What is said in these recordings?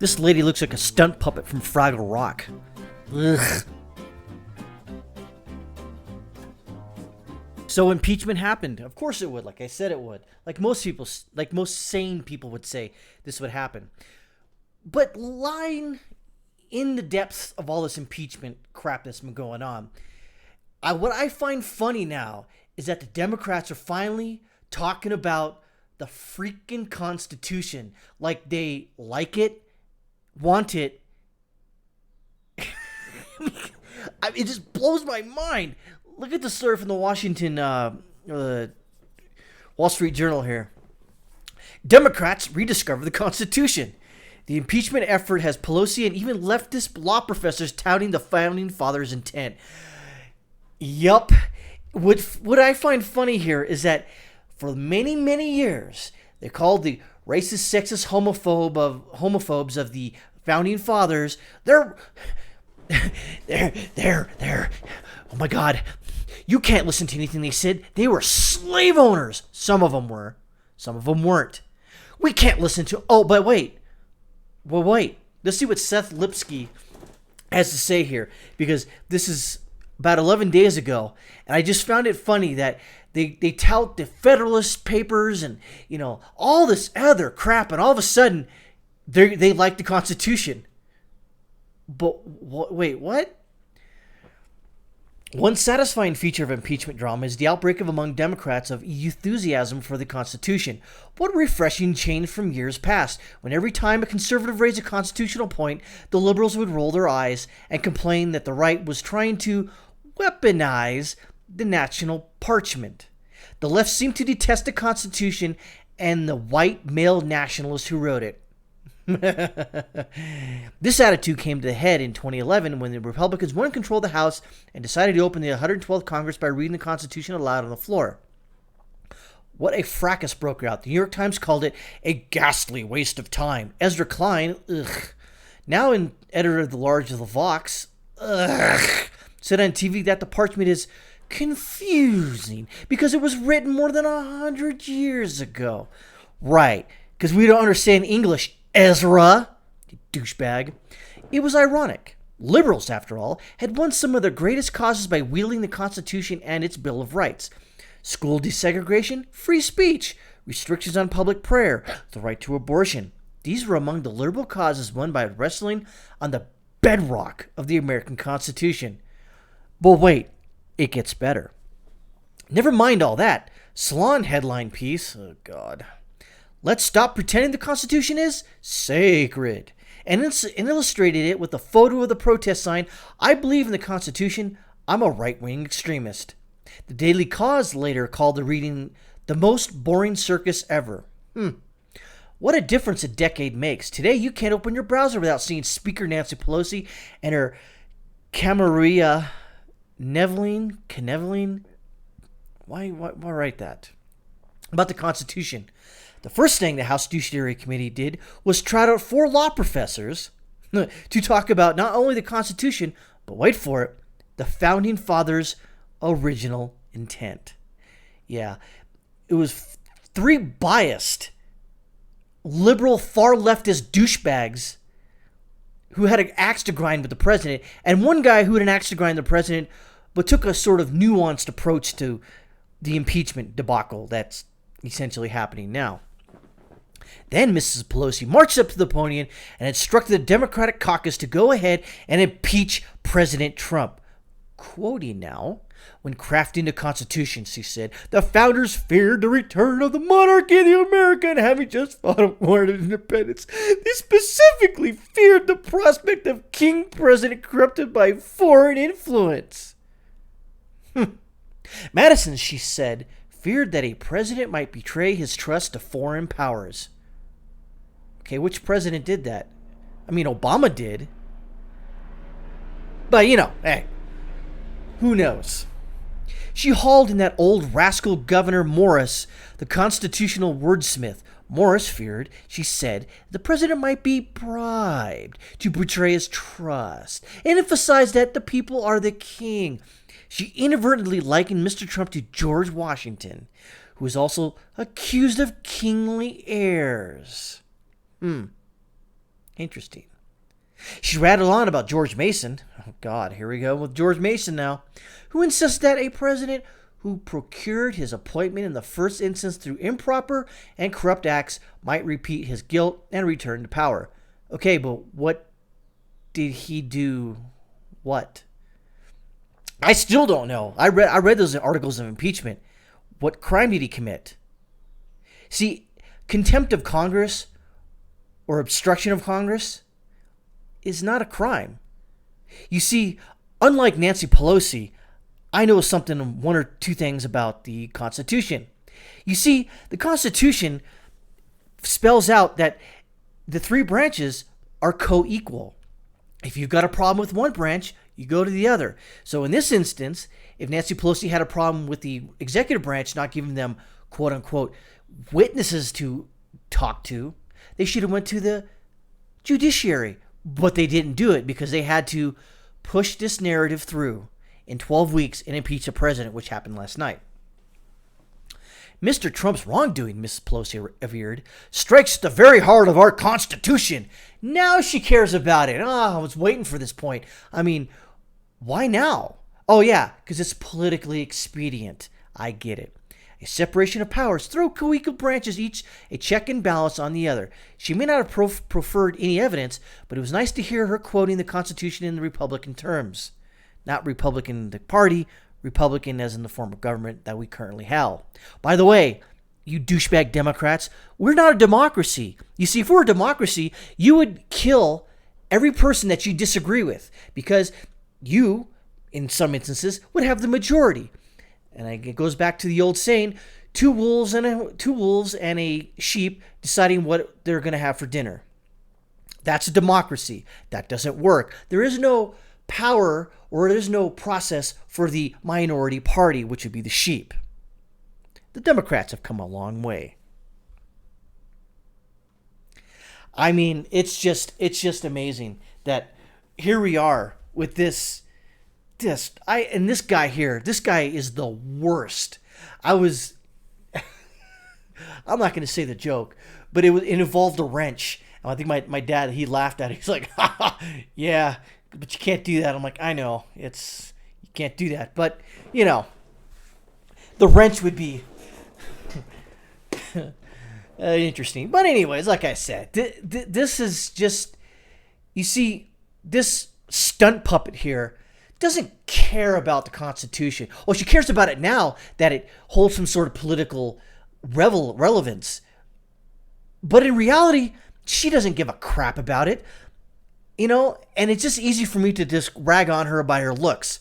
This lady looks like a stunt puppet from Fraggle Rock. Ugh. So impeachment happened. Of course it would. Like I said it would. Like most sane people would say this would happen. But lying in the depths of all this impeachment crap that's been going on, what I find funny now is that the Democrats are finally talking about the freaking Constitution like they like it, want it. It just blows my mind. Look at the story from the Washington Wall Street Journal here. Democrats rediscover the Constitution. The impeachment effort has Pelosi and even leftist law professors touting the founding fathers' intent. Yup. What I find funny here is that for many, many years, they called the racist, sexist, homophobes of the founding fathers. They're oh my God. You can't listen to anything they said. They were slave owners. Some of them were. Some of them weren't. We can't listen to... Oh, but wait. Well, wait. Let's see what Seth Lipsky has to say here. Because this is about 11 days ago. And I just found it funny that they tout the Federalist Papers and, all this other crap. And all of a sudden, they like the Constitution. But wait, what? One satisfying feature of impeachment drama is the outbreak among Democrats of enthusiasm for the Constitution. What a refreshing change from years past, when every time a conservative raised a constitutional point, the liberals would roll their eyes and complain that the right was trying to weaponize the national parchment. The left seemed to detest the Constitution and the white male nationalists who wrote it. This attitude came to the head in 2011 when the Republicans won control of the House and decided to open the 112th Congress by reading the Constitution aloud on the floor. What a fracas broke out. The New York Times called it a ghastly waste of time. Ezra Klein, now an editor of the Large of the Vox, said on TV that the parchment is confusing because it was written more than 100 years ago. Right, because we don't understand English, Ezra, you douchebag. It was ironic. Liberals, after all, had won some of their greatest causes by wielding the Constitution and its Bill of Rights. School desegregation, free speech, restrictions on public prayer, the right to abortion. These were among the liberal causes won by wrestling on the bedrock of the American Constitution. But wait, it gets better. Never mind all that. Salon headline piece. Oh, God. Let's stop pretending the Constitution is sacred. And illustrated it with a photo of the protest sign, I believe in the Constitution, I'm a right-wing extremist. The Daily Cause later called the reading the most boring circus ever. What a difference a decade makes. Today, you can't open your browser without seeing Speaker Nancy Pelosi and her Camarilla Kneveling. Why write that? About the Constitution. The first thing the House Judiciary Committee did was trot out 4 law professors to talk about not only the Constitution, but wait for it, the Founding Fathers' original intent. Yeah, it was 3 biased, liberal, far leftist douchebags who had an axe to grind with the president, and one guy who had an axe to grind with the president, but took a sort of nuanced approach to the impeachment debacle that's essentially happening now. Then Mrs. Pelosi marched up to the podium and instructed the Democratic caucus to go ahead and impeach President Trump. Quoting now, when crafting the Constitution, she said, the founders feared the return of the monarchy of America and having just fought a war of independence. They specifically feared the prospect of King President corrupted by foreign influence. Madison, she said, feared that a president might betray his trust to foreign powers. Okay, which president did that? I mean, Obama did. But, hey, who knows? She hauled in that old rascal Governor Morris, the constitutional wordsmith. Morris feared, she said, the president might be bribed to betray his trust, and emphasized that the people are the king. She inadvertently likened Mr. Trump to George Washington, who is also accused of kingly airs. Interesting. She rattled on about George Mason. Oh, God, here we go with George Mason now, who insists that a president who procured his appointment in the first instance through improper and corrupt acts might repeat his guilt and return to power. Okay, but what did he do? What? I still don't know. I read those articles of impeachment. What crime did he commit? See, contempt of Congress or obstruction of Congress is not a crime. You see, unlike Nancy Pelosi, I know something, one or two things about the Constitution. You see, the Constitution spells out that the three branches are co-equal. If you've got a problem with one branch, you go to the other. So in this instance, if Nancy Pelosi had a problem with the executive branch not giving them, quote unquote, witnesses to talk to, they should have went to the judiciary. But they didn't do it because they had to push this narrative through in 12 weeks and impeach a president, which happened last night. Mr. Trump's wrongdoing, Mrs. Pelosi averred, strikes at the very heart of our Constitution. Now she cares about it. I was waiting for this point. I mean, why now? Oh, yeah, because it's politically expedient. I get it. A separation of powers, throw co-equal branches, each a check and balance on the other. She may not have preferred any evidence, but it was nice to hear her quoting the Constitution in the Republican terms. Not Republican the party, Republican as in the form of government that we currently have. By the way, you douchebag Democrats, we're not a democracy. You see, if we're a democracy, you would kill every person that you disagree with because you, in some instances, would have the majority. And it goes back to the old saying, two wolves and a sheep deciding what they're going to have for dinner. That's a democracy. That doesn't work. There is no power or there is no process for the minority party, which would be the sheep. The Democrats have come a long way. I mean, it's just amazing that here we are with this guy here, this guy is the worst. I'm not going to say the joke, but it involved a wrench. And I think my dad, he laughed at it. He's like, yeah, but you can't do that. I'm like, I know, you can't do that. But, the wrench would be interesting. But anyways, like I said, this is just, you see, this stunt puppet here doesn't care about the Constitution. Well, she cares about it now that it holds some sort of political relevance. But in reality, she doesn't give a crap about it. And it's just easy for me to just rag on her by her looks.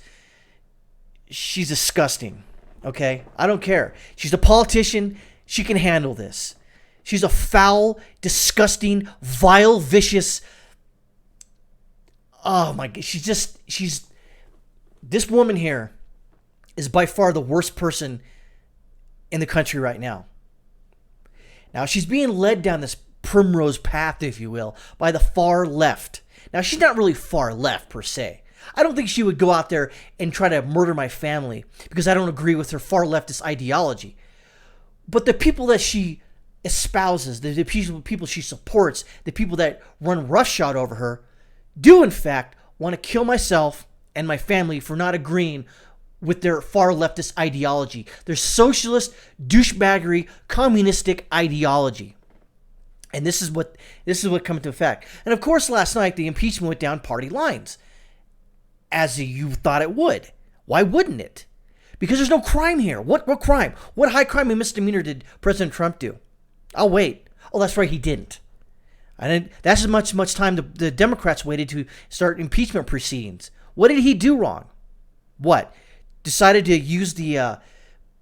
She's disgusting, okay? I don't care. She's a politician. She can handle this. She's a foul, disgusting, vile, vicious... Oh, my God. This woman here is by far the worst person in the country right now. Now, she's being led down this primrose path, if you will, by the far left. Now, she's not really far left, per se. I don't think she would go out there and try to murder my family because I don't agree with her far leftist ideology. But the people that she espouses, the people she supports, the people that run roughshod over her, do, in fact, want to kill myself and my family for not agreeing with their far leftist ideology, their socialist, douchebaggery, communistic ideology. And this is what come into effect. And of course, last night the impeachment went down party lines, as you thought it would. Why wouldn't it? Because there's no crime here. What crime? What high crime and misdemeanor did President Trump do? I'll wait. Oh, that's right, he didn't. And that's as much time the Democrats waited to start impeachment proceedings. What did he do wrong? What? Decided to use the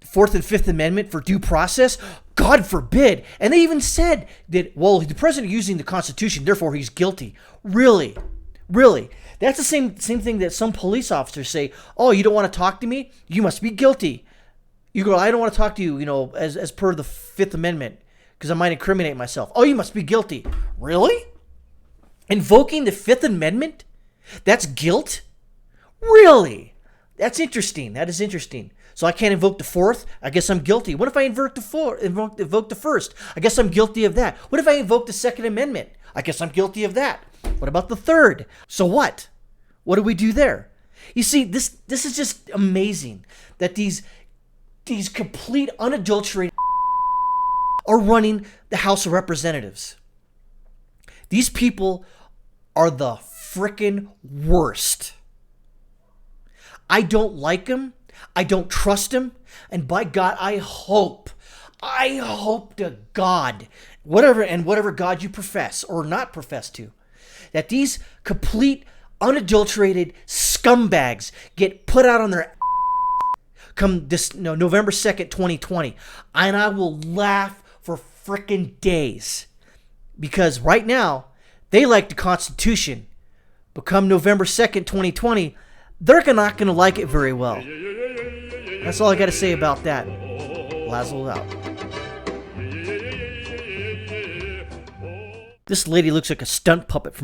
Fourth and Fifth Amendment for due process? God forbid. And they even said that, well, the president using the Constitution, therefore he's guilty. Really? Really? That's the same thing that some police officers say, oh, you don't want to talk to me? You must be guilty. You go, I don't want to talk to you, as per the Fifth Amendment, because I might incriminate myself. Oh, you must be guilty. Really? Invoking the Fifth Amendment? That's guilt? Really? That's interesting. That is interesting. So I can't invoke the Fourth? I guess I'm guilty. What if I invoke the First? I guess I'm guilty of that. What if I invoke the Second Amendment? I guess I'm guilty of that. What about the third? So what? What do we do there? You see, this is just amazing that these complete unadulterated are running the House of Representatives. These people are the frickin' worst. I don't like them. I don't trust them. And by God, I hope to God, whatever God you profess or not profess to, that these complete unadulterated scumbags get put out on their come this November 2nd, 2020. And I will laugh for frickin' days. Because right now, they like the Constitution. But come November 2nd, 2020, they're not going to like it very well. That's all I got to say about that. Lazzle out. This lady looks like a stunt puppet from